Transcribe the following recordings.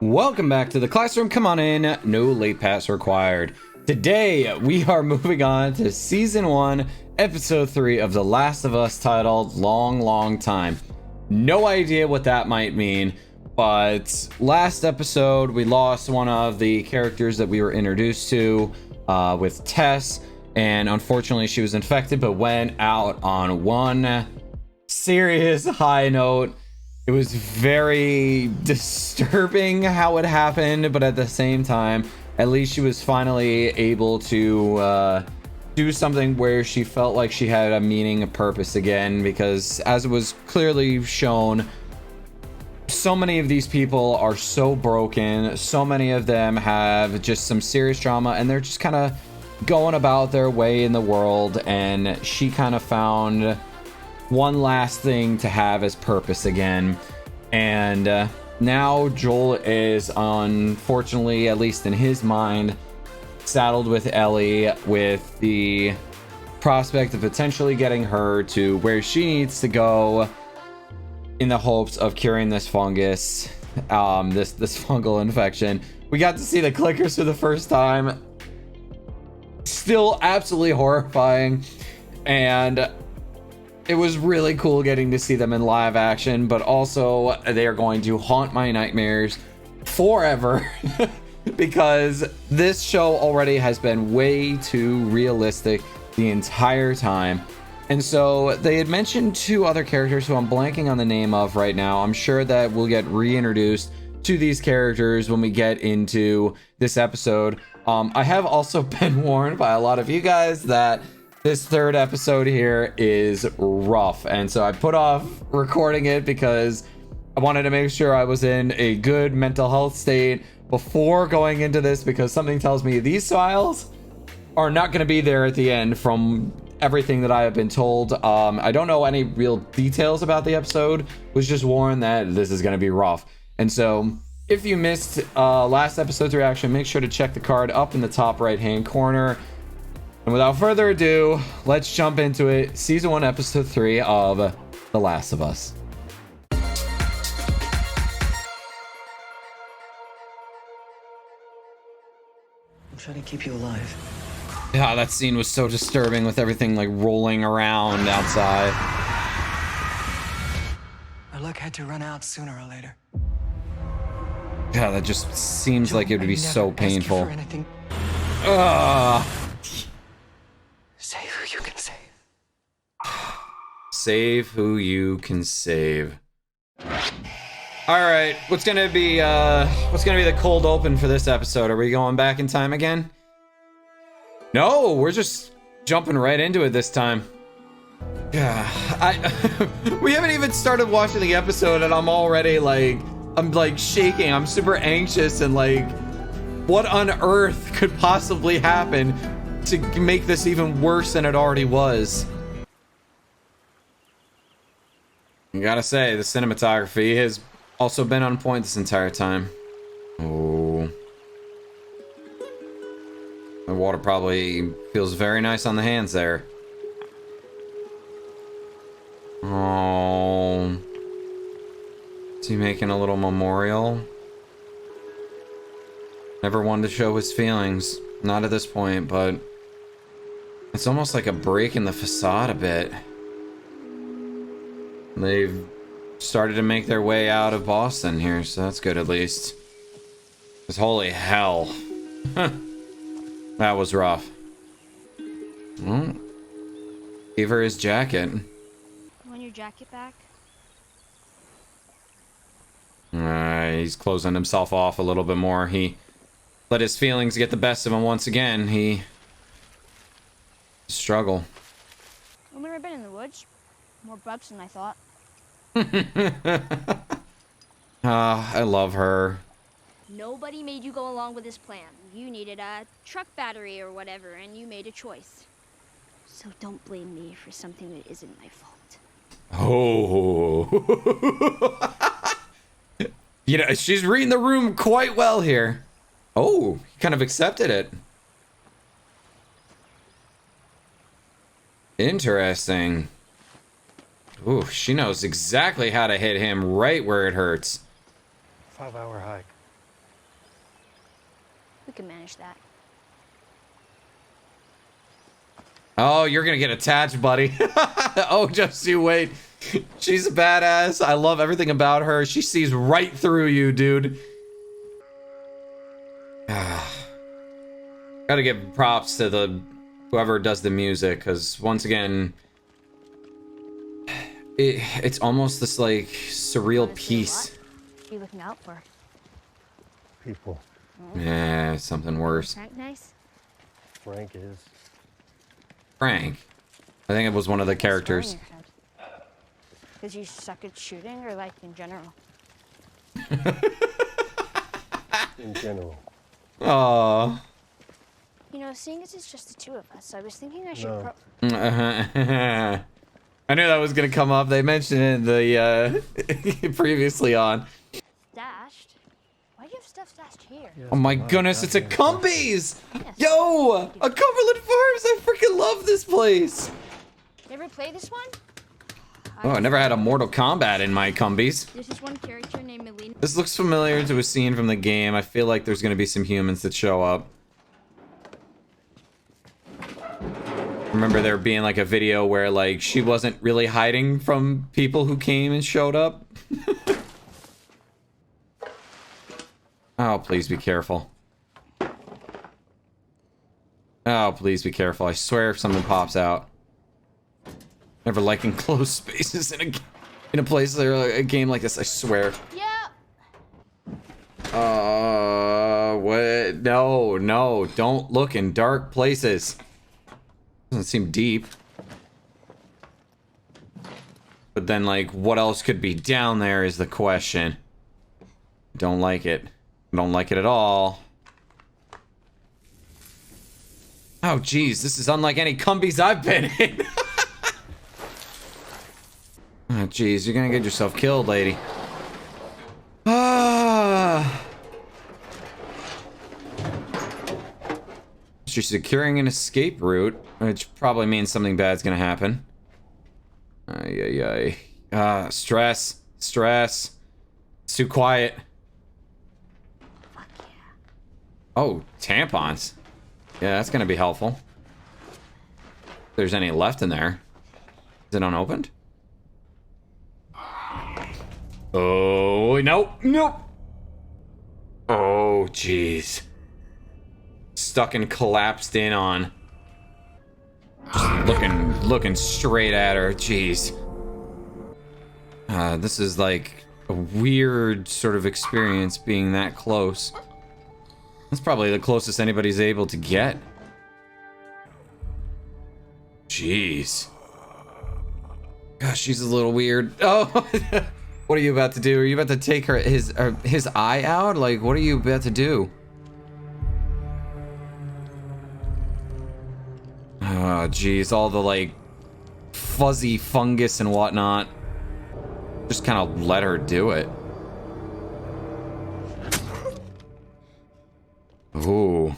Welcome back to the classroom. Come on in. No late pass required. Today, we are moving on to Season 1, Episode 3 of The Last of Us, titled Long, Long Time. No idea what that might mean, but last episode, we lost one of the characters that we were introduced to with Tess, and unfortunately, she was infected, but went out on one serious high note. It was very disturbing how it happened, but at the same time, at least she was finally able to do something where she felt like she had a meaning, a purpose again, because as it was clearly shown, so many of these people are so broken, so many of them have just some serious trauma, and they're just kind of going about their way in the world, and she kind of found one last thing to have as purpose again. And now Joel is, unfortunately, at least in his mind, saddled with Ellie, with the prospect of potentially getting her to where she needs to go in the hopes of curing this fungus, this fungal infection. We got to see the clickers for the first time. Still absolutely horrifying, and it was really cool getting to see them in live action, but also they are going to haunt my nightmares forever because this show already has been way too realistic the entire time. And so they had mentioned two other characters who I'm blanking on the name of right now. I'm sure that we'll get reintroduced to these characters when we get into this episode. I have also been warned by a lot of you guys that this third episode here is rough, and so I put off recording it because I wanted to make sure I was in a good mental health state before going into this, because something tells me these files are not going to be there at the end from everything that I have been told. I don't know any real details about the episode, was just warned that this is going to be rough. And so if you missed last episode's reaction, make sure to check the card up in the top right hand corner. And without further ado, let's jump into it. Season 1, Episode 3 of The Last of Us. I'm trying to keep you alive. Yeah, that scene was so disturbing with everything like rolling around outside. Our luck had to run out sooner or later. Yeah, that just seems like it would be so painful. Save who you can save. Save who you can save. All right, what's gonna be the cold open for this episode? Are we going back in time again? No, we're just jumping right into it this time. Yeah, we haven't even started watching the episode, and I'm already I'm shaking. I'm super anxious, and what on earth could possibly happen to make this even worse than it already was? I gotta say, the cinematography has also been on point this entire time. Oh. The water probably feels very nice on the hands there. Oh. Is he making a little memorial? Never wanted to show his feelings. Not at this point, but it's almost like a break in the facade a bit. They've started to make their way out of Boston here, so that's good at least. Because holy hell. That was rough. Well, gave her his jacket. Want your jacket back? He's closing himself off a little bit more. He let his feelings get the best of him once again. He struggle. I've never been in the woods. More bugs than I thought. I love her. Nobody made you go along with this plan. You needed a truck battery or whatever, and you made a choice. So don't blame me for something that isn't my fault. Oh. You know, she's reading the room quite well here. Oh, he kind of accepted it. Interesting. Ooh, she knows exactly how to hit him right where it hurts. 5-hour hike. We can manage that. Oh, you're gonna get attached, buddy. Oh, just you wait. She's a badass. I love everything about her. She sees right through you, dude. Gotta give props to the whoever does the music, because once again, it's almost this like surreal peace. What are you looking out for? People. Yeah, something worse. Frank nice? Frank is. Frank. I think it was one of the characters. Because you suck at shooting, or like in general? In general. Aww. You know, seeing as it's just the two of us, I was thinking I should No. I knew that was gonna come up. They mentioned it in the previously on. Stashed? Why do you have stuff stashed here? Oh my goodness, it's a Cumbies! Yo! A Cumberland Farms! I freaking love this place! Never play this one? Oh, I never had a Mortal Kombat in my Cumbies. There's this one character named Melina. This looks familiar to a scene from the game. I feel like there's gonna be some humans that show up. Remember there being like a video where like she wasn't really hiding from people who came and showed up. Oh, please be careful. Oh, please be careful. I swear if something pops out. Never like enclosed spaces in a place or a game like this, I swear. Yeah. What? No, no, don't look in dark places. Doesn't seem deep. But then, like, what else could be down there is the question. Don't like it. Don't like it at all. Oh, geez, this is unlike any Cumbies I've been in. Oh, geez, you're gonna get yourself killed, lady. Ah. She's securing an escape route, which probably means something bad's gonna happen. Ay, ay, ay. Stress. Stress. It's too quiet. Fuck yeah. Oh, tampons. Yeah, that's gonna be helpful. If there's any left in there. Is it unopened? Oh, nope, nope. Oh, jeez. Stuck and collapsed in on. Just looking straight at her. Jeez. This is like a weird sort of experience being that close. That's probably the closest anybody's able to get. Jeez. Gosh, she's a little weird. Oh, what are you about to do? Are you about to take his eye out? Like, what are you about to do? Oh, geez, all the like fuzzy fungus and whatnot. Just kind of let her do it. Ooh.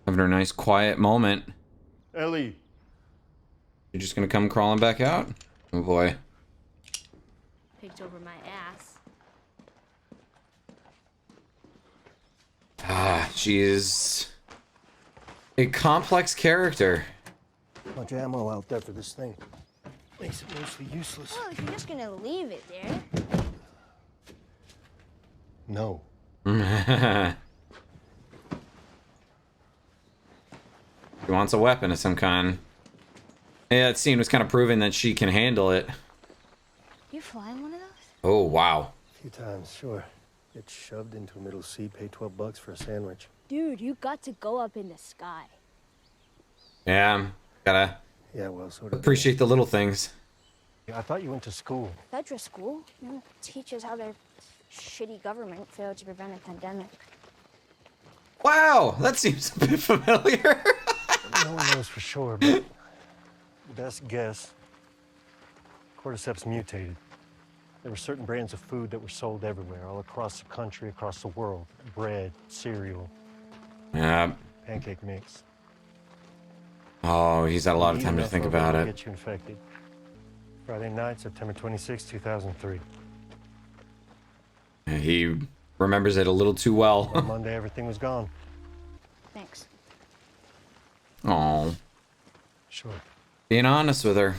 Having her nice quiet moment. Ellie. You're just gonna come crawling back out? Oh boy. Picked over my ass. Ah, she is a complex character. Much ammo out there for this thing. Makes it mostly useless. Well, if you're just gonna leave it there. No. She wants a weapon of some kind. Yeah, that scene was kind of proving that she can handle it. You flying one of those? Oh, wow. A few times, sure. Get shoved into a middle seat, pay $12 for a sandwich. Dude, you got to go up in the sky. Yeah, gotta Yeah, well, sort of. appreciate the little things. I thought you went to school. Federal school, you know, teaches how their shitty government failed to prevent a pandemic. Wow, that seems a bit familiar. No one knows for sure, but best guess, cordyceps mutated. There were certain brands of food that were sold everywhere, all across the country, across the world. Bread, cereal, Yeah. pancake mix. Oh, he's had a lot of time to think about it. Get you infected. Friday night, September 26, 2003. He remembers it a little too well. On Monday, everything was gone. Thanks. Oh, Sure. being honest with her.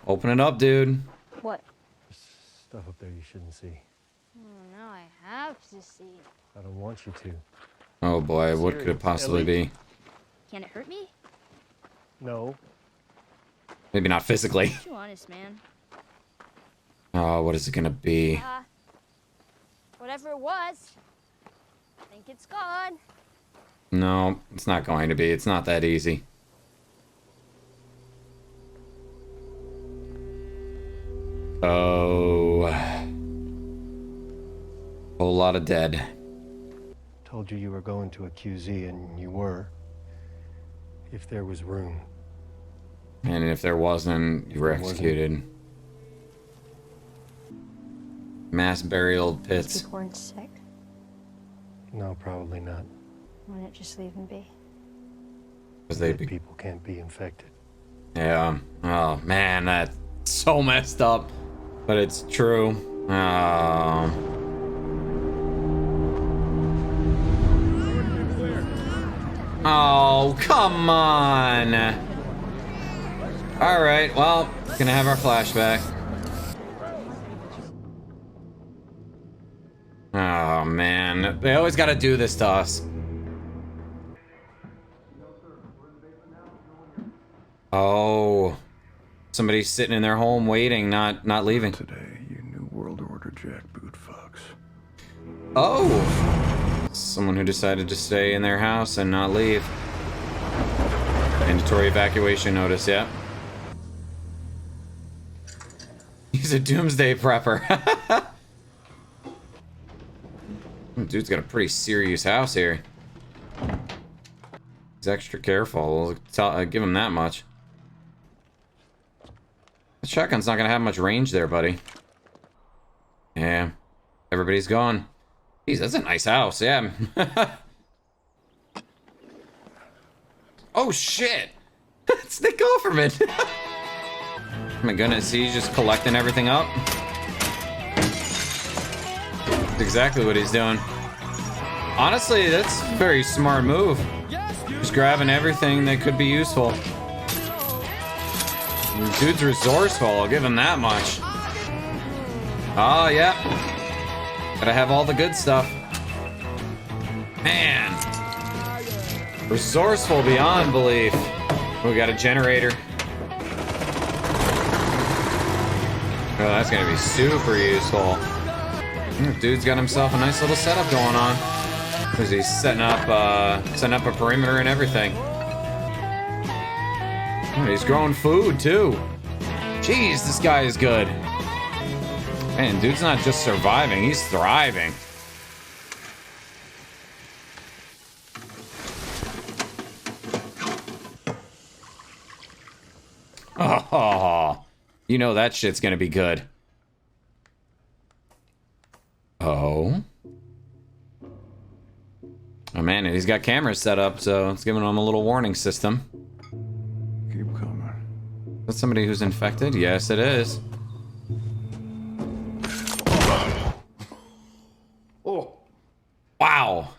Open it up, dude. What? There's stuff up there you shouldn't see. Oh, now I have to see. I don't want you to. Oh boy, what could it Serious, possibly Ellie? be? Can it hurt me? No. Maybe not physically. Too honest, man. Oh, what is it gonna be? Whatever it was, I think it's gone. No, it's not going to be. It's not that easy. Oh. Whole lot of dead. Told you you were going to a QZ, and you were. If there was room. And if there wasn't, you were There wasn't. executed. Mass burial pits. People weren't sick. No, probably not. Why not just leave them be? Because they'd Dead be. people can't be infected. Yeah. Oh, man, that's so messed up. But it's true. Oh, come on. Alright, well, gonna have our flashback. Oh, man. They always gotta do this to us. Oh. Somebody's sitting in their home waiting, not leaving. Today, you New World Order jackboot fucks. Oh! Someone who decided to stay in their house and not leave. Mandatory evacuation notice, yeah. He's a doomsday prepper. Dude's got a pretty serious house here. He's extra careful. We'll give him that much. The shotgun's not gonna have much range there, buddy. Yeah. Everybody's gone. Jeez, that's a nice house, yeah. Oh, shit! It's Nick Offerman! Oh my goodness, he's just collecting everything up. That's exactly what he's doing. Honestly, that's a very smart move. Just grabbing everything that could be useful. Dude's resourceful, I'll give him that much. Oh, yeah. Gotta have all the good stuff. Man. Resourceful beyond belief. We got a generator. Oh, that's gonna be super useful. Dude's got himself a nice little setup going on. Cause he's setting up a perimeter and everything. Oh, he's growing food too. Jeez, this guy is good. Man, dude's not just surviving, he's thriving. Oh, you know that shit's gonna be good. Oh. Oh man, and he's got cameras set up, so it's giving him a little warning system. Keep coming. Is that somebody who's infected? Yes, it is. Oh, Wow.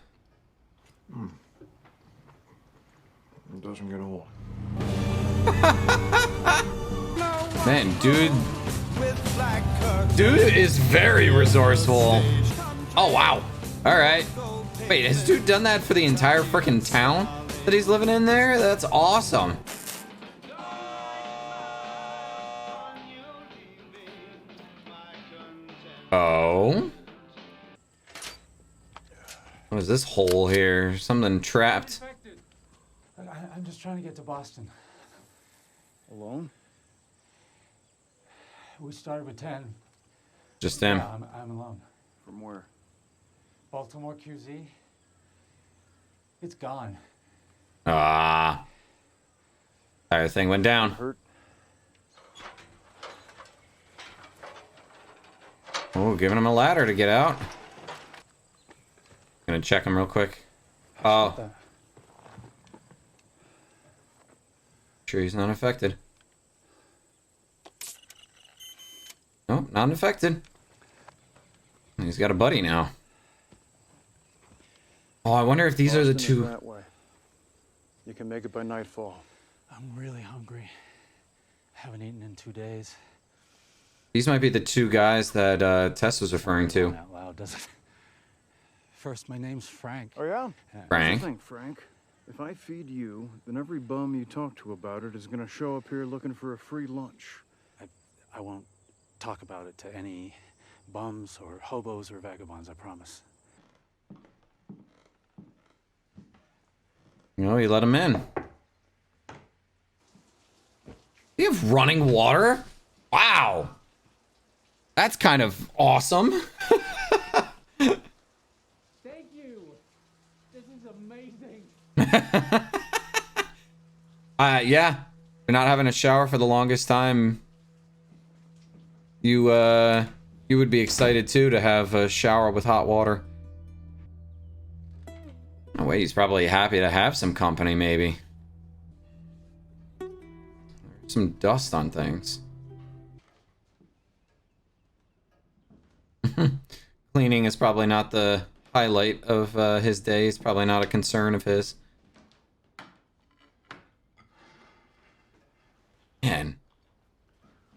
it doesn't get old. Man, dude is very resourceful. Oh, wow. All right. Wait, has dude done that for the entire freaking town that he's living in there? That's awesome. Oh. What is this hole here? Something trapped. I'm just trying to get to Boston. Alone? We started with 10. Just him. Yeah, I'm alone. From where? Baltimore QZ. It's gone. Ah. Entire thing went down. Hurt? Oh, giving him a ladder to get out. Gonna check him real quick. Oh. Sure he's not affected. Nope, not infected. He's got a buddy now. Oh, I wonder if these are the Boston is two. that way. You can make it by nightfall. I'm really hungry. Haven't eaten in 2 days. These might be the two guys that Tess was referring to. Out loud, does it? First, my name's Frank. Oh, yeah? Frank. Here's the thing, Frank. If I feed you, then every bum you talk to about it is gonna show up here looking for a free lunch. I won't talk about it to any bums or hobos or vagabonds, I promise. No, you let him in. You have running water? Wow. That's kind of awesome. Thank you. This is amazing. Yeah. You're not having a shower for the longest time. You would be excited too to have a shower with hot water. Oh wait, he's probably happy to have some company, maybe. Some dust on things. Cleaning is probably not the highlight of his day. It's probably not a concern of his. Man,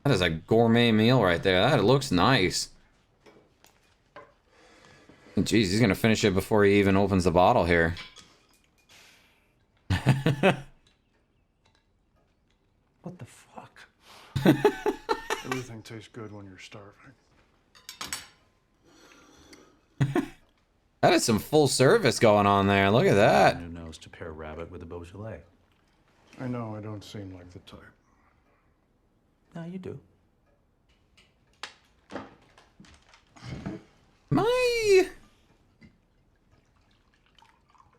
that is a gourmet meal right there. That looks nice. Jeez, he's gonna finish it before he even opens the bottle here. What the fuck? Everything tastes good when you're starving. That is some full service going on there. Look at that. Who knows to pair rabbit with a Beaujolais? I know I don't seem like the type. No, you do.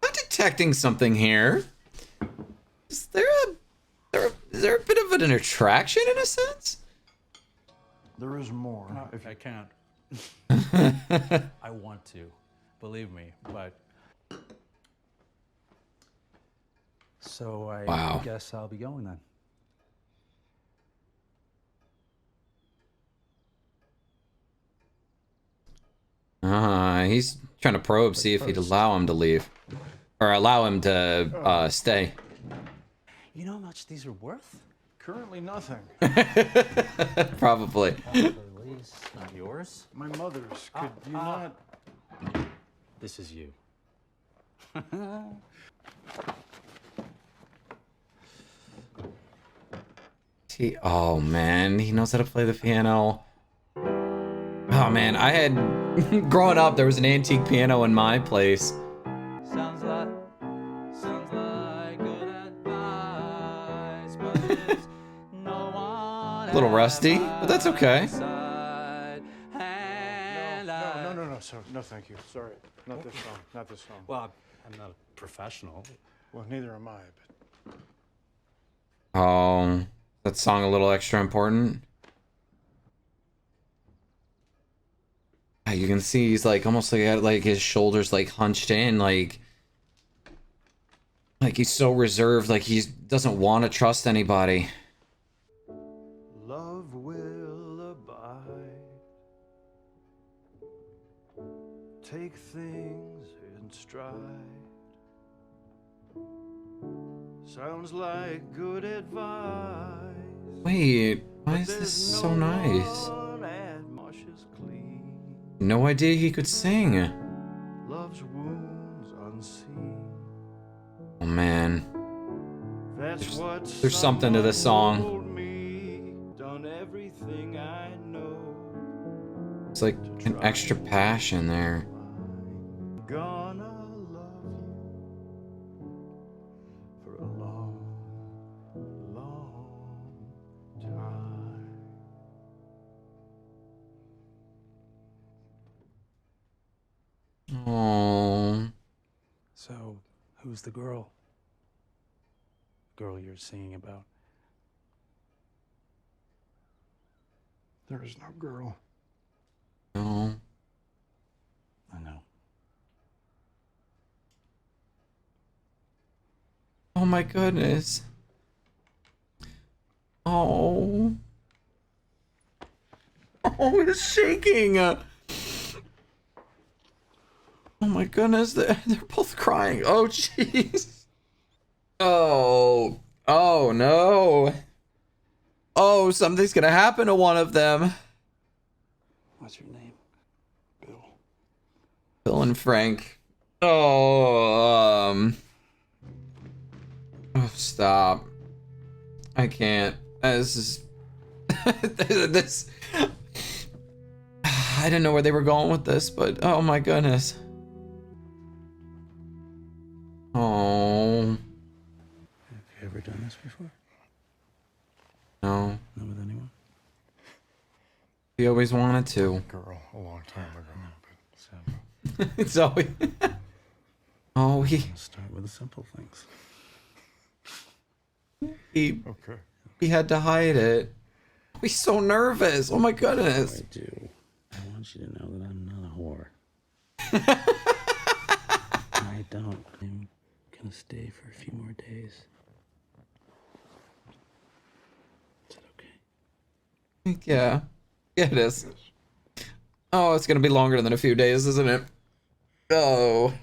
I'm detecting something here. Is there a bit of an attraction in a sense? There is more. I can't. I want to, believe me, but. So I Wow. guess I'll be going then. He's trying to probe, see if he'd allow him to leave. Or allow him to stay. You know how much these are worth? Currently nothing. Probably. Please, not yours. My mother's. Could you not? This is you. Oh man, he knows how to play the piano. Oh man, I had growing up there was an antique piano in my place. Sounds like good advice, but there's no one A little rusty, but that's okay. No, sir. No, thank you. Sorry. Not this song. Not this song. Well, I'm not a professional. Well, neither am I, but Oh, that song a little extra important. You can see he's like almost like his shoulders like hunched in, like he's so reserved, like he doesn't want to trust anybody. love will abide. Take things in stride. Sounds like good advice. Wait, why is this so nice? No idea he could sing. Love's wounds unseen. Oh man, That's what there's something to this song. told me. Done everything I know. It's like an extra passion there. Gonna love you for a long, long time. Oh, So, who's the girl? Girl you're singing about? There is no girl. no. I know. Oh my goodness. Oh. Oh, it's shaking. Oh my goodness, they're both crying. Oh jeez. Oh. Oh no. Oh, something's gonna happen to one of them. What's your name? Bill. Bill and Frank. Oh, oh, stop. I can't. This is... this... I didn't know where they were going with this, but oh my goodness. Oh. Have you ever done this before? No. Not with anyone? He always wanted to. Girl, a long time ago. So, It's always... Oh, let's start with the simple things. he Okay. had to hide it. He's so nervous. Oh my goodness. I do. I want you to know that I'm not a whore. I don't. I'm gonna stay for a few more days. Is that okay? Yeah. Yeah, it is. Oh, it's gonna be longer than a few days, isn't it? Oh.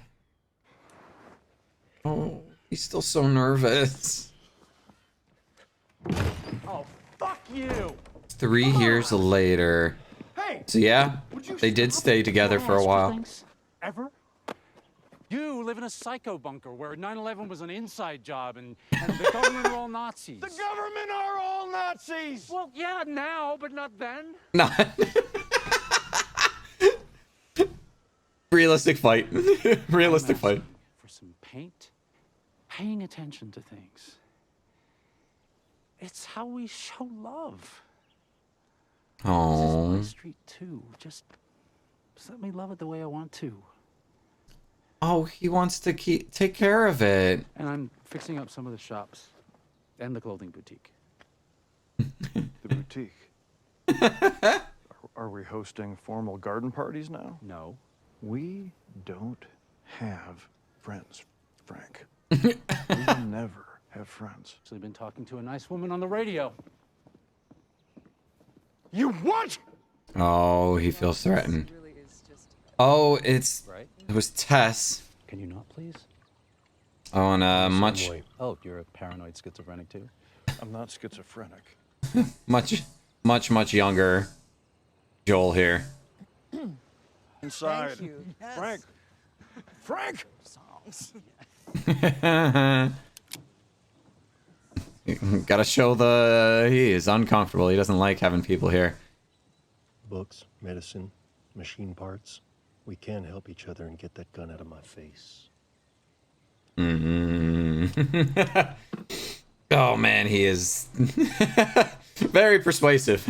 Oh, he's still so nervous. Oh, fuck you! 3 years later. Hey! So yeah, Would you they did stop stay together for a Ask while. things. Ever? You live in a psycho bunker where 9/11 was an inside job and the government are all Nazis. The government are all Nazis! Well, yeah, now, but not then. Not realistic fight. Realistic I'm fight. asking for some paint, paying attention to things. It's how we show love. This is Oh. my street too. Just let me love it the way I want to. Oh, he wants to take care of it. And I'm fixing up some of the shops and the clothing boutique. The boutique. Are we hosting formal garden parties now? No. We don't have friends, Frank. We never have friends. Actually been talking to a nice woman on the radio. You what? Oh, he feels threatened. Oh, it was Tess. Can you not, please? Oh, and much Oh, you're a paranoid schizophrenic too? I'm not schizophrenic. much younger Joel here. Inside. Frank. Frank! Gotta show he is uncomfortable. He doesn't like having people here. Books, medicine, machine parts. We can help each other and get that gun out of my face. Oh man, he is very persuasive.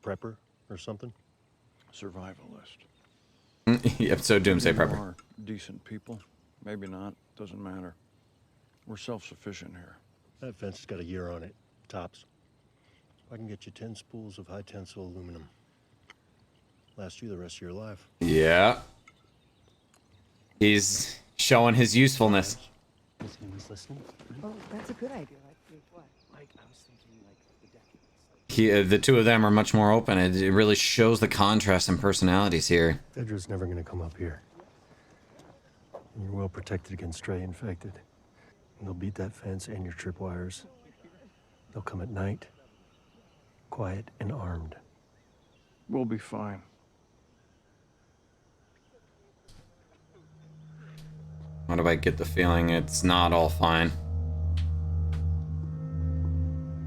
Prepper or something? Survivalist. Episode Doomsday Maybe you Prepper. are decent people. Maybe not. Doesn't matter. We're self-sufficient here. That fence has got a year on it, tops. I can get you 10 spools of high tensile aluminum. Last you the rest of your life. Yeah. He's showing his usefulness. His was listening. Oh, that's a good idea. Like what? Like, I was thinking, like, the decades. The two of them are much more open. It really shows the contrast in personalities here. Fedra's never gonna come up here. And you're well protected against stray infected. And they'll beat that fence and your tripwires. They'll come at night, quiet and armed. We'll be fine. Why do I get the feeling it's not all fine?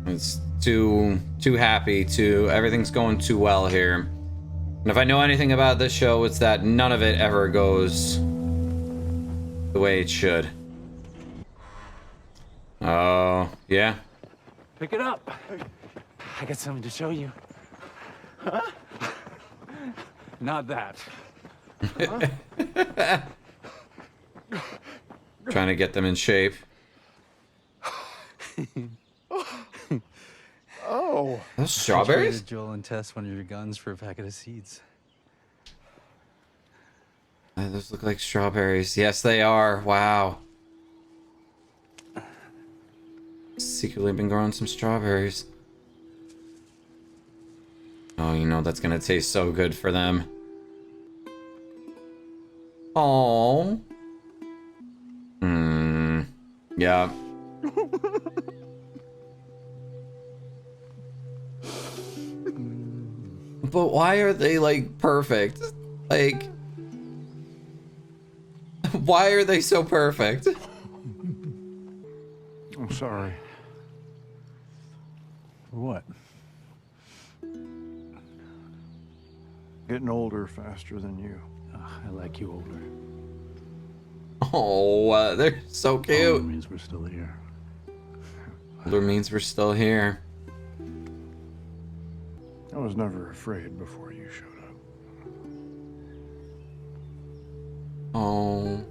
It's too happy, everything's going too well here. And if I know anything about this show, it's that none of it ever goes the way it should. Oh, yeah. Pick it up. I got something to show you. Huh? Not that. Trying to get them in shape. Oh! Those strawberries? Traded Joel and Tess one of your guns for a packet of seeds. Those look like strawberries. Yes, they are. Wow. Secretly been growing some strawberries. Oh, you know that's gonna taste so good for them. Oh. Yeah. But why are they like perfect? Like, why are they so perfect? I'm sorry. For what? Getting older faster than you. I like you older. Oh, they're so Older cute. means we're still here. Older means we're still here. I was never afraid before you showed up. Oh.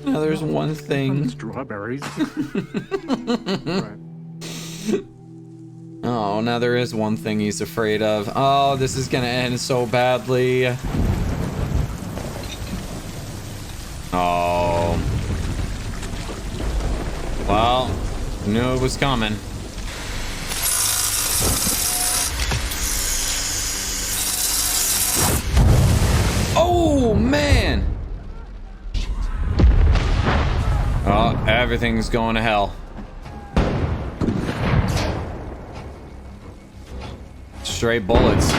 Now there's one thing. Strawberries. Right. Oh, now there is one thing he's afraid of. Oh, this is gonna end so badly. Oh. Well, knew it was coming. Oh, man! Oh, everything's going to hell. Straight bullets.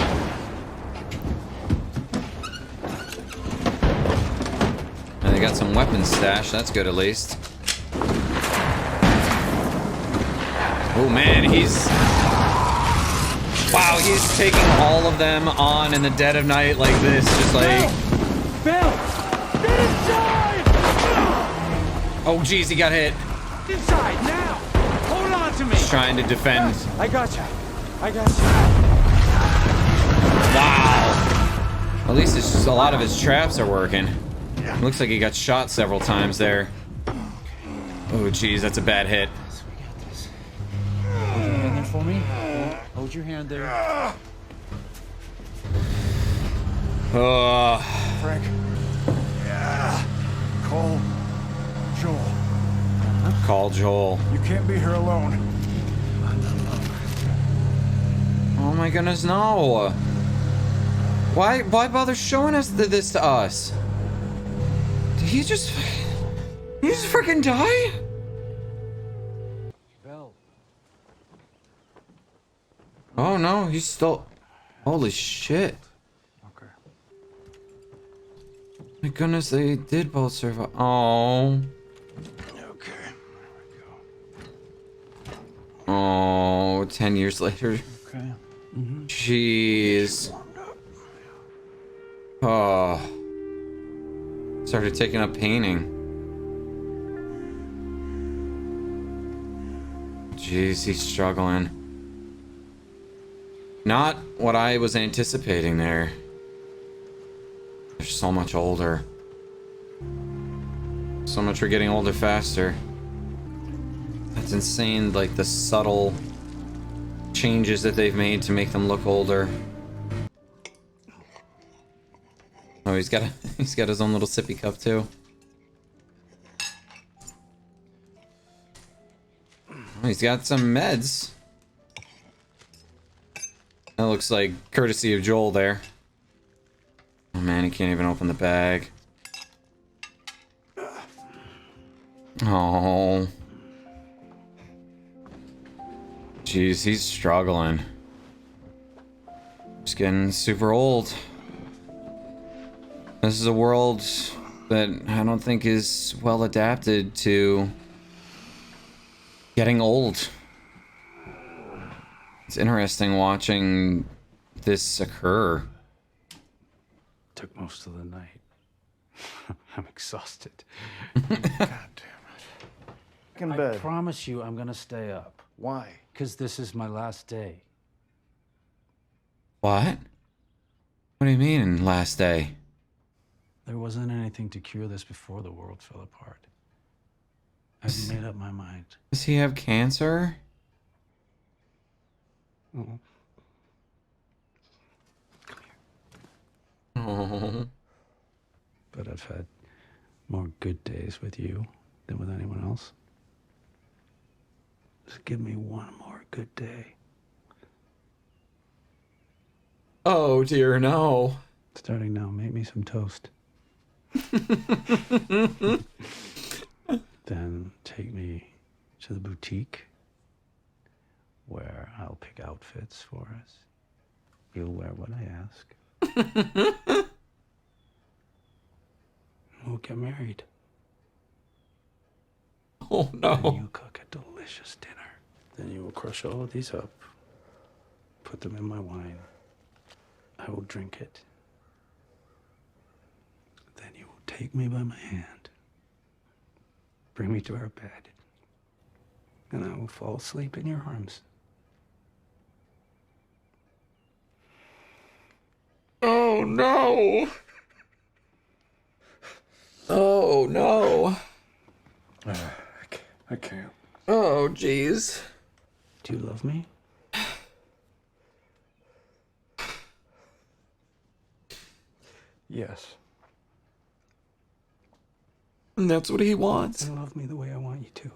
And they got some weapons stashed. That's good at least. Oh man, wow, he's taking all of them on in the dead of night like this, just like... Bill! Get inside! Oh geez, he got hit. Inside, now! Hold on to me! He's trying to defend. I gotcha. Wow. At least it's just a lot of his traps are working. Looks like he got shot several times there. Oh geez, that's a bad hit. Hold your hand there for me. Hold your hand there. Frank. Yeah. Call Joel. Call Joel. You can't be here alone. Oh my goodness, no. Why bother showing us this to us? Did he just freaking die? Bill. Oh no, he's still... Holy shit. Okay. My goodness, they did both survive. Oh. Okay. Oh, 10 years later. Okay. Jeez. Oh. Started taking up painting. Jeez, he's struggling. Not what I was anticipating there. They're so much older. So much for getting older faster. That's insane, like the subtle changes that they've made to make them look older. Oh, he's got his own little sippy cup too. Oh, he's got some meds. That looks like courtesy of Joel there. Oh man, he can't even open the bag. Oh. Jeez, he's struggling. He's getting super old. This is a world that I don't think is well adapted to getting old. It's interesting watching this occur. Took most of the night. I'm exhausted. God damn it. Get in I bed. promise you I'm gonna stay up. Why? Because this is my last day. What? What do you mean, last day? There wasn't anything to cure this before the world fell apart. I've made up my mind. Does he have cancer? Mhm. Oh. But I've had more good days with you than with anyone else. Just give me one more good day. Oh dear, no. Starting now, make me some toast. Then take me to the boutique where I'll pick outfits for us. You'll wear what I ask. We'll get married. Oh Then no. you cook a delicious dinner. Then you will crush all of these up, put them in my wine. I will drink it. Then you will take me by my hand, bring me to our bed, and I will fall asleep in your arms. Oh no. Oh no. I can't. Oh jeez. Do you love me? Yes. And that's what he wants. Then love me the way I want you to.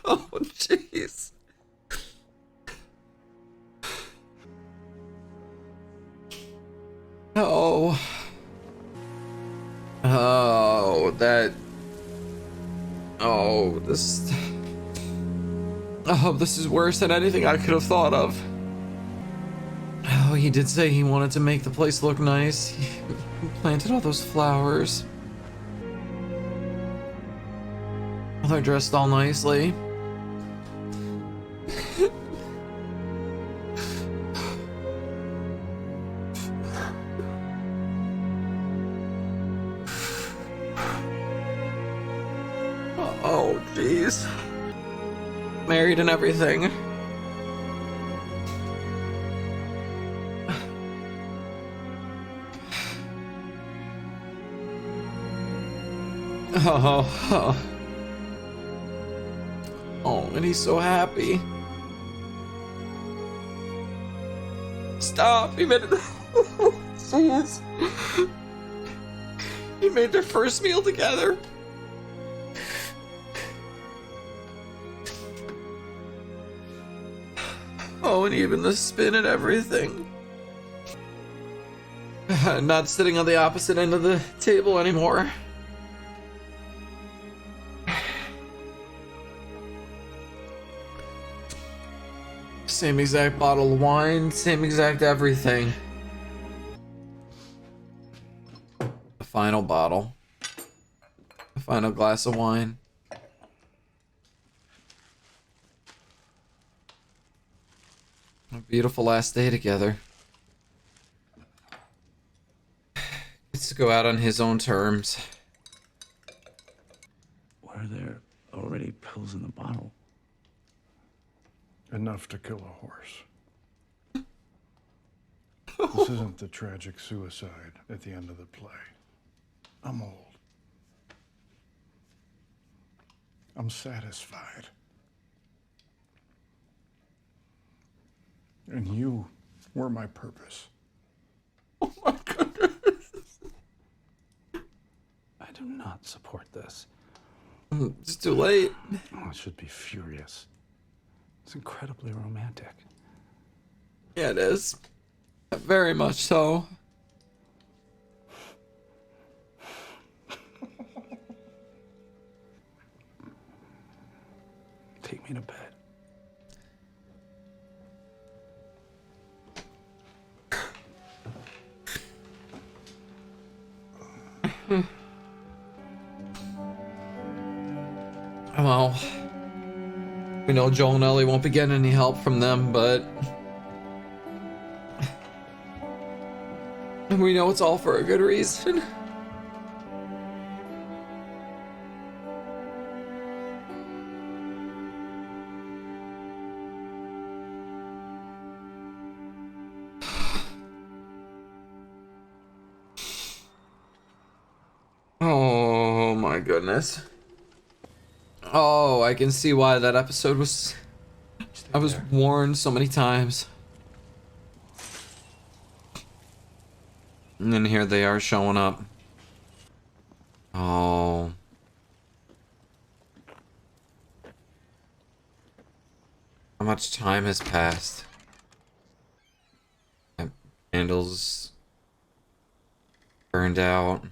Oh jeez. Oh. Oh, that. Oh, this. Oh, this is worse than anything I could have thought of. Oh, he did say he wanted to make the place look nice. He planted all those flowers. Well, they're dressed all nicely. Oh, jeez. Married and everything. Oh. Oh, and he's so happy. Stop! He made it. Jeez. He made their first meal together. Oh, and even the spin and everything. Not sitting on the opposite end of the table anymore. Same exact bottle of wine, same exact everything. The final bottle. The final glass of wine. A beautiful last day together. Gets to go out on his own terms. Were there already pills in the bottle? Enough to kill a horse. This isn't the tragic suicide at the end of the play. I'm old. I'm satisfied. And you were my purpose. Oh my goodness. I do not support this. It's too late. Oh, I should be furious. It's incredibly romantic. Yeah, it is. Very much so. Take me to bed. Well, we know Joel and Ellie won't be getting any help from them, but we know it's all for a good reason. Oh my goodness. Oh, I can see why that episode was... I was warned so many times. And then here they are showing up. Oh. How much time has passed? Candles burned out.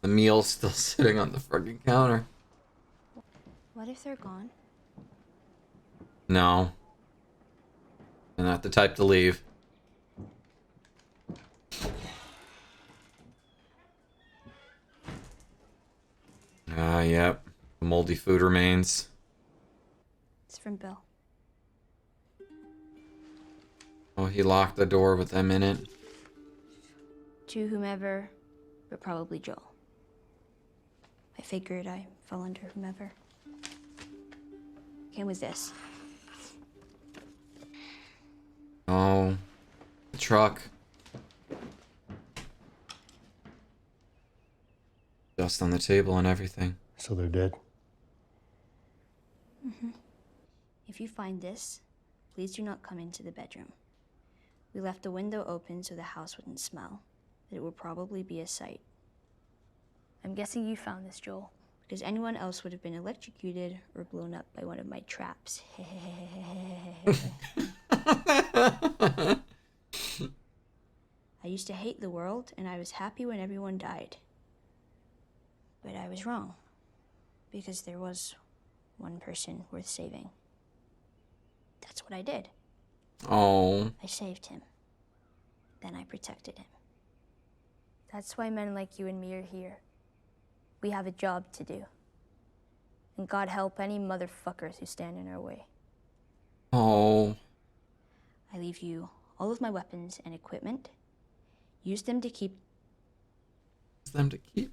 The meal's still sitting on the freaking counter. What if they're gone? No. I'm not the type to leave. Yep. Moldy food remains. It's from Bill. Oh, he locked the door with them in it. To whomever, but probably Joel. I figured I fell under whomever. Okay, was this? Oh, the truck. Dust on the table and everything. So they're dead? If you find this, please do not come into the bedroom. We left the window open so the house wouldn't smell, but it would probably be a sight. I'm guessing you found this, Joel, because anyone else would have been electrocuted or blown up by one of my traps. I used to hate the world, and I was happy when everyone died. But I was wrong, because there was one person worth saving. That's what I did. Oh. I saved him. Then I protected him. That's why men like you and me are here. We have a job to do. And God help any motherfuckers who stand in our way. Oh. I leave you all of my weapons and equipment. Use them to keep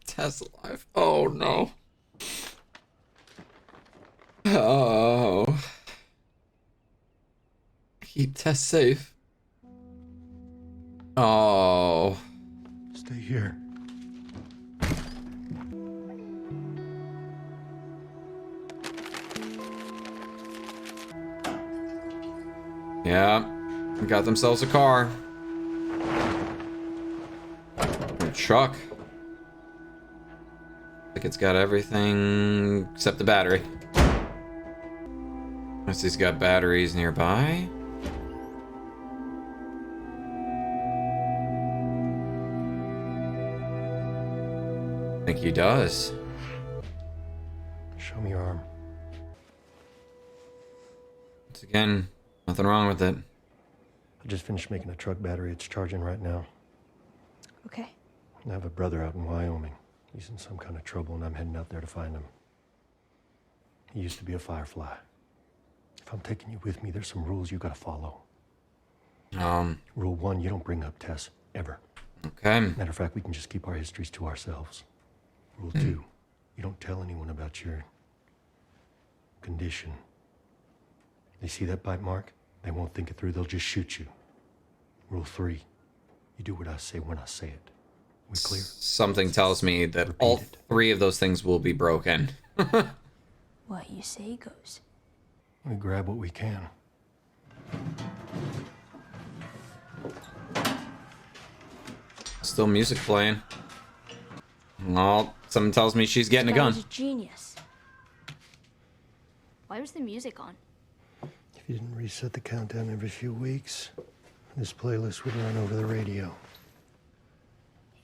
Tess alive. Oh no. Oh. Keep Tess safe. Oh. Stay here. Yeah. Got themselves a car. A truck. Like it's got everything except the battery. Unless he's got batteries nearby. I think he does. Show me your arm. Once again, nothing wrong with it. I just finished making a truck battery. It's charging right now. Okay. I have a brother out in Wyoming. He's in some kind of trouble, and I'm heading out there to find him. He used to be a firefly. If I'm taking you with me, there's some rules you gotta follow. Rule 1, you don't bring up Tess, ever. Okay. Matter of fact, we can just keep our histories to ourselves. Rule 2, you don't tell anyone about your condition. They see that bite mark, they won't think it through, they'll just shoot you. Rule 3, you do what I say when I say it. We clear? Something tells me that Repeat all it. 3 of those things will be broken. What you say goes. We grab what we can. Still music playing. Well, something tells me she's getting a That gun. was a genius. Why was the music on? If you didn't reset the countdown every few weeks, this playlist would run over the radio.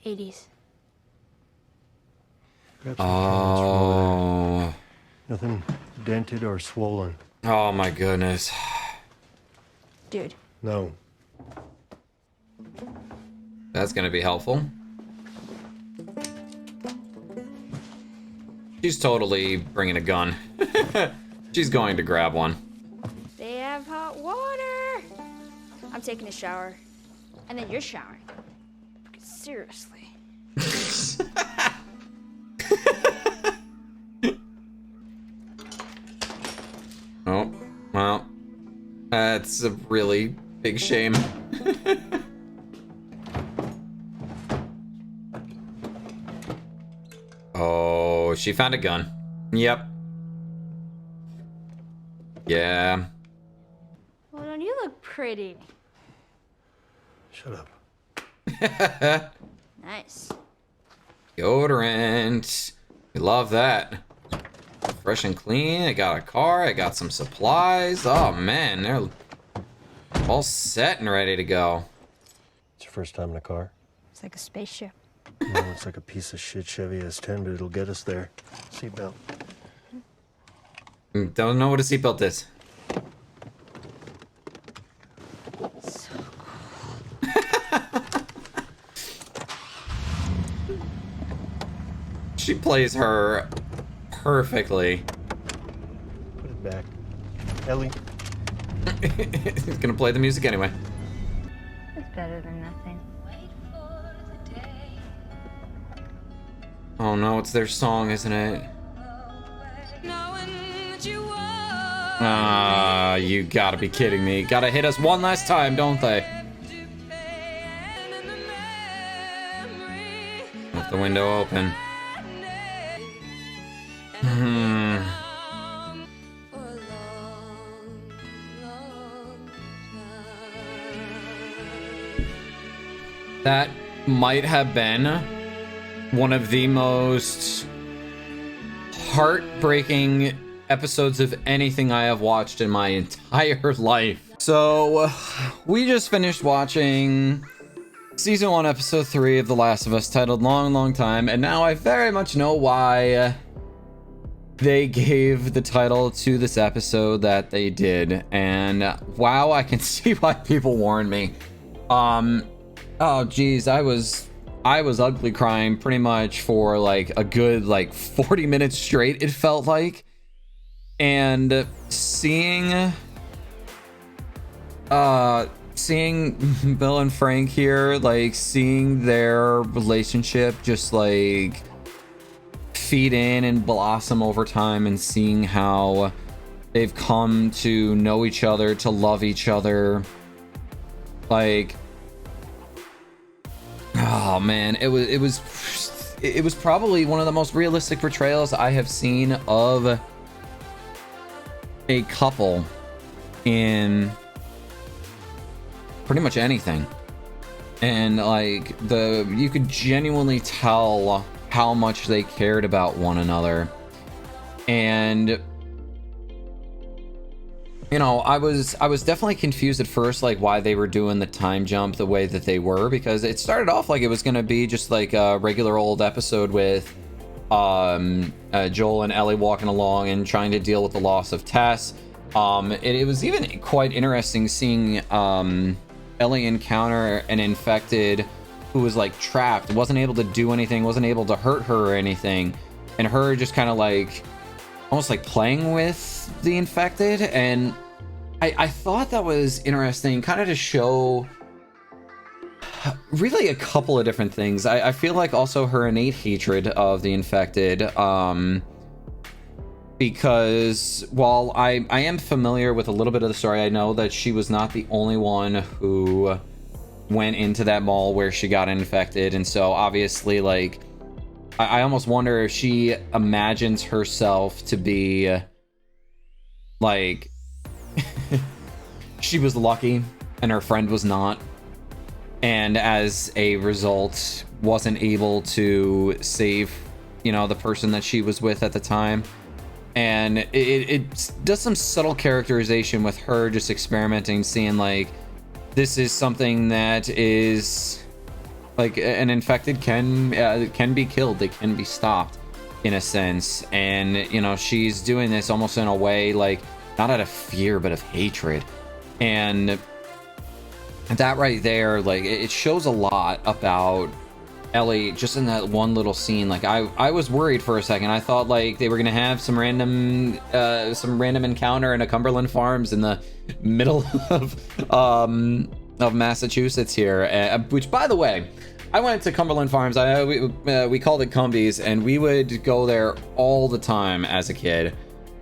80s. Grab some cans from over there. Oh. Nothing dented or swollen. Oh my goodness. Dude, No. That's gonna be helpful. She's totally bringing a gun. She's going to grab one. they have hot water. I'm taking a shower. And then you're showering. Seriously. Oh, well. That's a really big shame. Oh, she found a gun. Yep. Yeah. Well, don't you look pretty? Shut up. Nice. Deodorant. We love that. Fresh and clean. I got a car. I got some supplies. Oh, man. All set and ready to go. It's your first time in a car? It's like a spaceship. No, it's like a piece of shit Chevy S10, but it'll get us there. Seatbelt. Don't know what a seatbelt is. So She plays her perfectly. Put it back. Ellie. He's gonna play the music anyway. it's better than nothing. Oh no, it's their song, isn't it? Ah, you gotta be kidding me. Gotta hit us one last time, don't they? Left the window open. That might have been one of the most heartbreaking episodes of anything I have watched in my entire life. So, we just finished watching Season 1, Episode 3 of The Last of Us, titled Long, Long Time, and now I very much know why they gave the title to this episode that they did, and wow, I can see why people warned me. Oh geez, I was ugly crying pretty much for like a good 40 minutes straight, it felt like. And seeing Bill and Frank here, like seeing their relationship just like feed in and blossom over time, and seeing how they've come to know each other, to love each other, like, oh man, it was probably one of the most realistic portrayals I have seen of a couple in pretty much anything. And like you could genuinely tell how much they cared about one another. And you know, I was definitely confused at first, like why they were doing the time jump the way that they were, because it started off like it was gonna be just like a regular old episode with Joel and Ellie walking along and trying to deal with the loss of Tess. It was even quite interesting seeing Ellie encounter an infected who was like trapped, wasn't able to do anything, wasn't able to hurt her or anything, and her just kind of like almost like playing with the infected. And I thought that was interesting, kind of to show really a couple of different things. I feel like also her innate hatred of the infected, because while I am familiar with a little bit of the story, I know that she was not the only one who went into that mall where she got infected. And so obviously, like, I almost wonder if she imagines herself to be like she was lucky and her friend was not, and as a result wasn't able to save, you know, the person that she was with at the time. And it does some subtle characterization with her just experimenting, seeing like this is something that is like an infected can be killed, they can be stopped in a sense. And you know, she's doing this almost in a way like not out of fear but of hatred. And that right there, like, it shows a lot about Ellie just in that one little scene. Like I was worried for a second. I thought like they were gonna have some random encounter in a Cumberland Farms in the middle of Massachusetts here, which, by the way, I went to Cumberland Farms. We called it Cumbies, and we would go there all the time as a kid.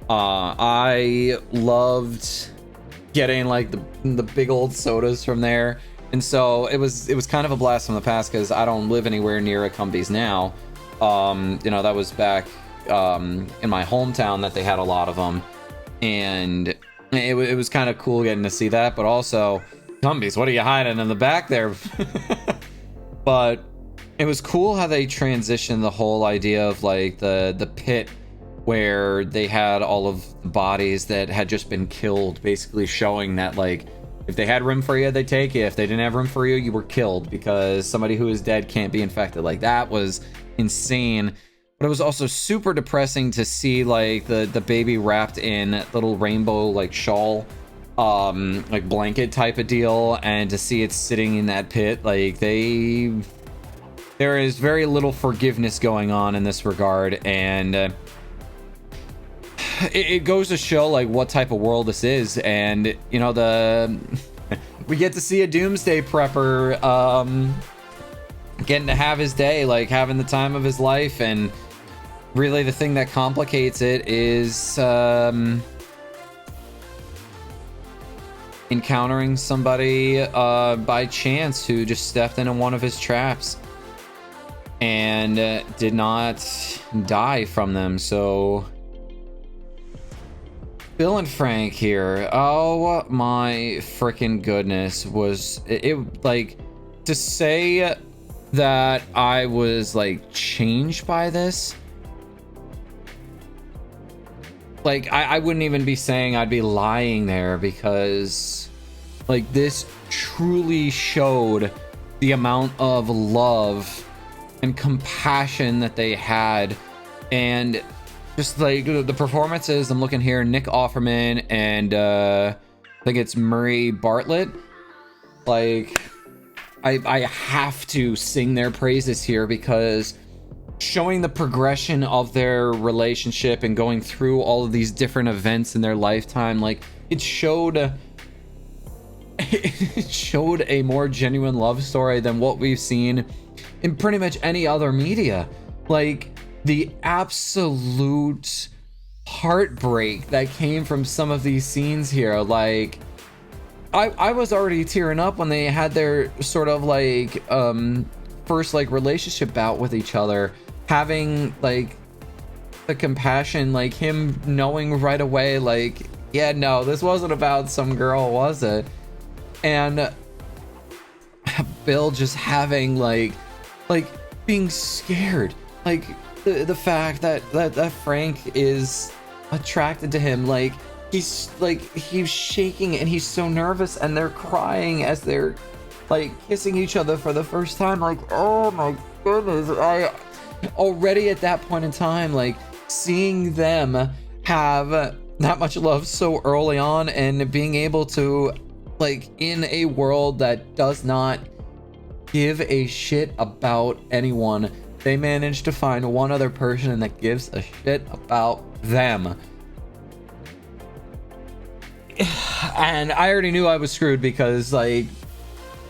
I loved getting like the big old sodas from there. And so it was kind of a blast from the past, because I don't live anywhere near a Cumbies now. You know, that was back in my hometown that they had a lot of them, and it was kind of cool getting to see that. But also, Cumbies, what are you hiding in the back there? But it was cool how they transitioned the whole idea of like the pit where they had all of the bodies that had just been killed, basically showing that like If they had room for you, they take you. If they didn't have room for you, you were killed, because somebody who is dead can't be infected. Like, that was insane. But it was also super depressing to see, like, the baby wrapped in little rainbow, like, shawl, like blanket type of deal, and to see it sitting in that pit. Like, there is very little forgiveness going on in this regard, and it goes to show, like, what type of world this is. And, you know, we get to see a doomsday prepper getting to have his day, like, having the time of his life. And really the thing that complicates it is encountering somebody by chance who just stepped into one of his traps and did not die from them. So Bill and Frank here, oh my freaking goodness, was it like, to say that I was like changed by this, like I wouldn't even be saying, I'd be lying there, because like this truly showed the amount of love and compassion that they had. And just like the performances, I'm looking here, Nick Offerman and I think it's Murray Bartlett. Like, I have to sing their praises here, because showing the progression of their relationship and going through all of these different events in their lifetime, like, it showed a more genuine love story than what we've seen in pretty much any other media. Like, the absolute heartbreak that came from some of these scenes here, like, I was already tearing up when they had their sort of like first like relationship bout with each other, having like the compassion, like him knowing right away, like, yeah, no, this wasn't about some girl, was it? And Bill just having like being scared, like the fact that Frank is attracted to him, like he's shaking and he's so nervous, and they're crying as they're like kissing each other for the first time. Like, oh my goodness, I already at that point in time, like, seeing them have that much love so early on, and being able to, like, in a world that does not give a shit about anyone, they managed to find one other person that gives a shit about them. And I already knew I was screwed, because like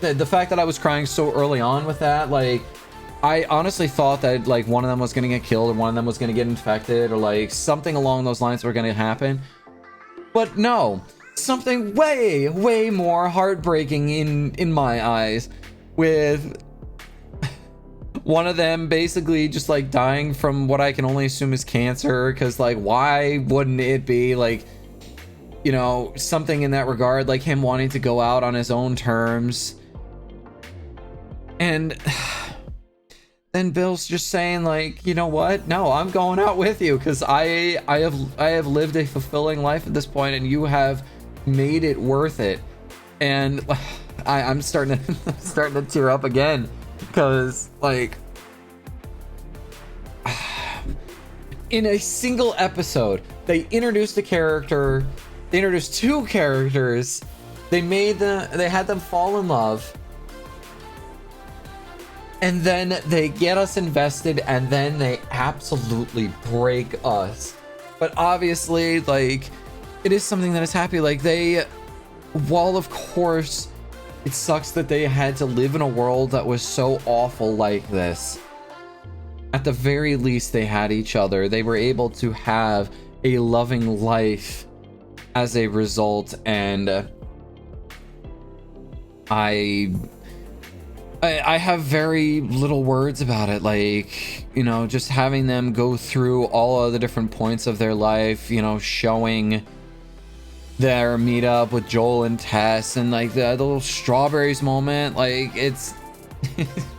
the fact that I was crying so early on with that, like, I honestly thought that like one of them was gonna get killed, or one of them was gonna get infected, or like something along those lines were gonna happen. But no, something way more heartbreaking in my eyes, with one of them basically just like dying from what I can only assume is cancer, because like, why wouldn't it be, like, you know, something in that regard, like him wanting to go out on his own terms. And then Bill's just saying, like, you know what? No, I'm going out with you, because I have lived a fulfilling life at this point, and you have made it worth it. And I'm starting to tear up again, because like, in a single episode, they introduced a character. They introduced two characters. They had them fall in love. And then they get us invested, and then they absolutely break us. But obviously, like, it is something that is happy. Like, while of course it sucks that they had to live in a world that was so awful like this, at the very least they had each other. They were able to have a loving life as a result, and I have very little words about it. Like, you know, just having them go through all of the different points of their life, you know, showing their meetup with Joel and Tess, and like the little strawberries moment, like, it's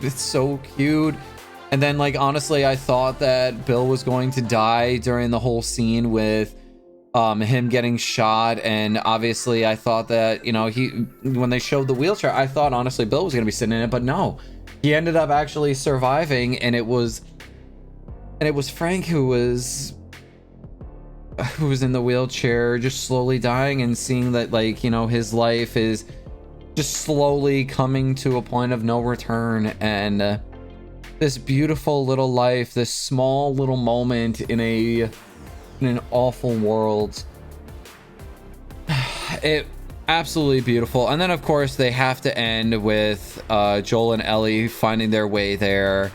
it's so cute. And then, like, honestly, I thought that Bill was going to die during the whole scene with him getting shot, and obviously I thought that, you know, when they showed the wheelchair, I thought honestly Bill was gonna be sitting in it, but no, he ended up actually surviving, and it was Frank who was in the wheelchair, just slowly dying, and seeing that, like, you know, his life is just slowly coming to a point of no return, and this beautiful little life, this small little moment in an awful world. It absolutely beautiful. And then of course they have to end with Joel and Ellie finding their way there.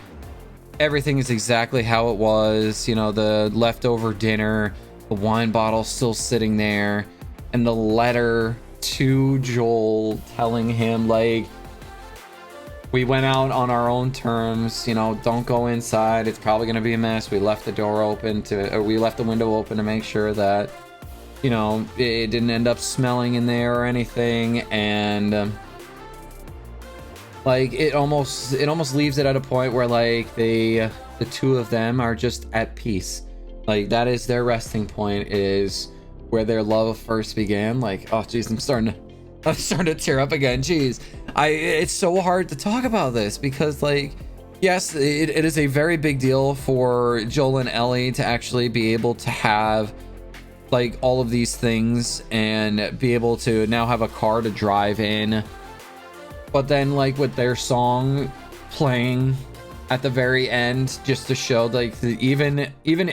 Everything is exactly how it was, you know, the leftover dinner, the wine bottle still sitting there, and the letter to Joel telling him, like, we went out on our own terms, you know, don't go inside, it's probably gonna be a mess. We left the door open we left the window open to make sure that, you know, it didn't end up smelling in there or anything. And like, it almost leaves it at a point where, like, the two of them are just at peace. Like, that is their resting point, is where their love first began. Like, oh geez, I'm starting to tear up again. Jeez, it's so hard to talk about this, because, like, yes, it is a very big deal for Joel and Ellie to actually be able to have, like, all of these things and be able to now have a car to drive in. But then, like, with their song playing at the very end, just to show, like, even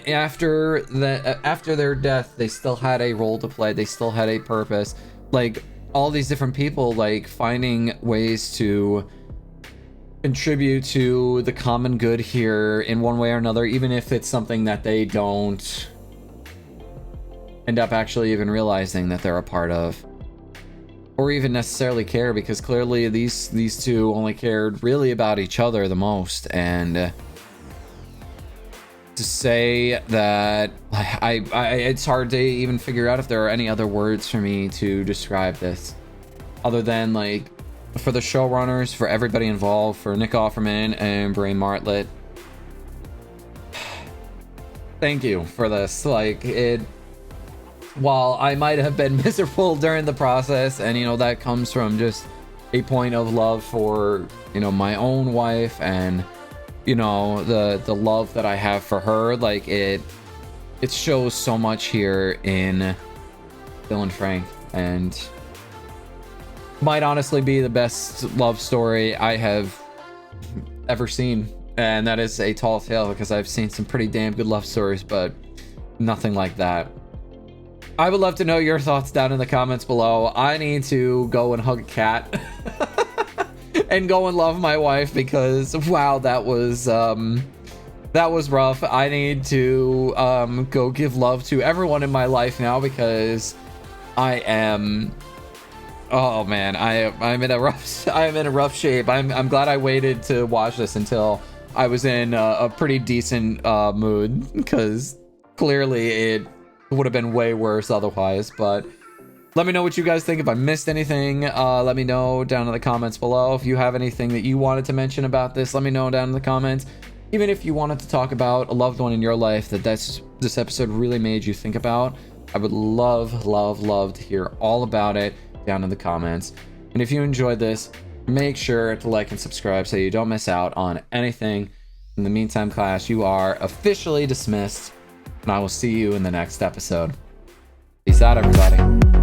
after their death, they still had a role to play, they still had a purpose. Like, all these different people, like, finding ways to contribute to the common good here in one way or another, even if it's something that they don't end up actually even realizing that they're a part of, or even necessarily care, because clearly these two only cared really about each other the most. And to say that, it's hard to even figure out if there are any other words for me to describe this, other than, like, for the showrunners, for everybody involved, for Nick Offerman and Bray Martlett, thank you for this. Like, while I might have been miserable during the process, and, you know, that comes from just a point of love for, you know, my own wife, and, you know, the love that I have for her, like, it shows so much here in Bill and Frank, and might honestly be the best love story I have ever seen. And that is a tall tale, because I've seen some pretty damn good love stories, but nothing like that. I would love to know your thoughts down in the comments below. I need to go and hug a cat and go and love my wife, because wow, that was rough. I need to go give love to everyone in my life now, because I am, oh man, I'm in a rough shape. I'm glad I waited to watch this until I was in a pretty decent mood, because clearly it would have been way worse otherwise. But let me know what you guys think. If I missed anything, let me know down in the comments below. If you have anything that you wanted to mention about this, let me know down in the comments. Even if you wanted to talk about a loved one in your life that this episode really made you think about, I would love to hear all about it down in the comments. And if you enjoyed this, make sure to like and subscribe so you don't miss out on anything. In the meantime, class, you are officially dismissed, and I will see you in the next episode. Peace out, everybody.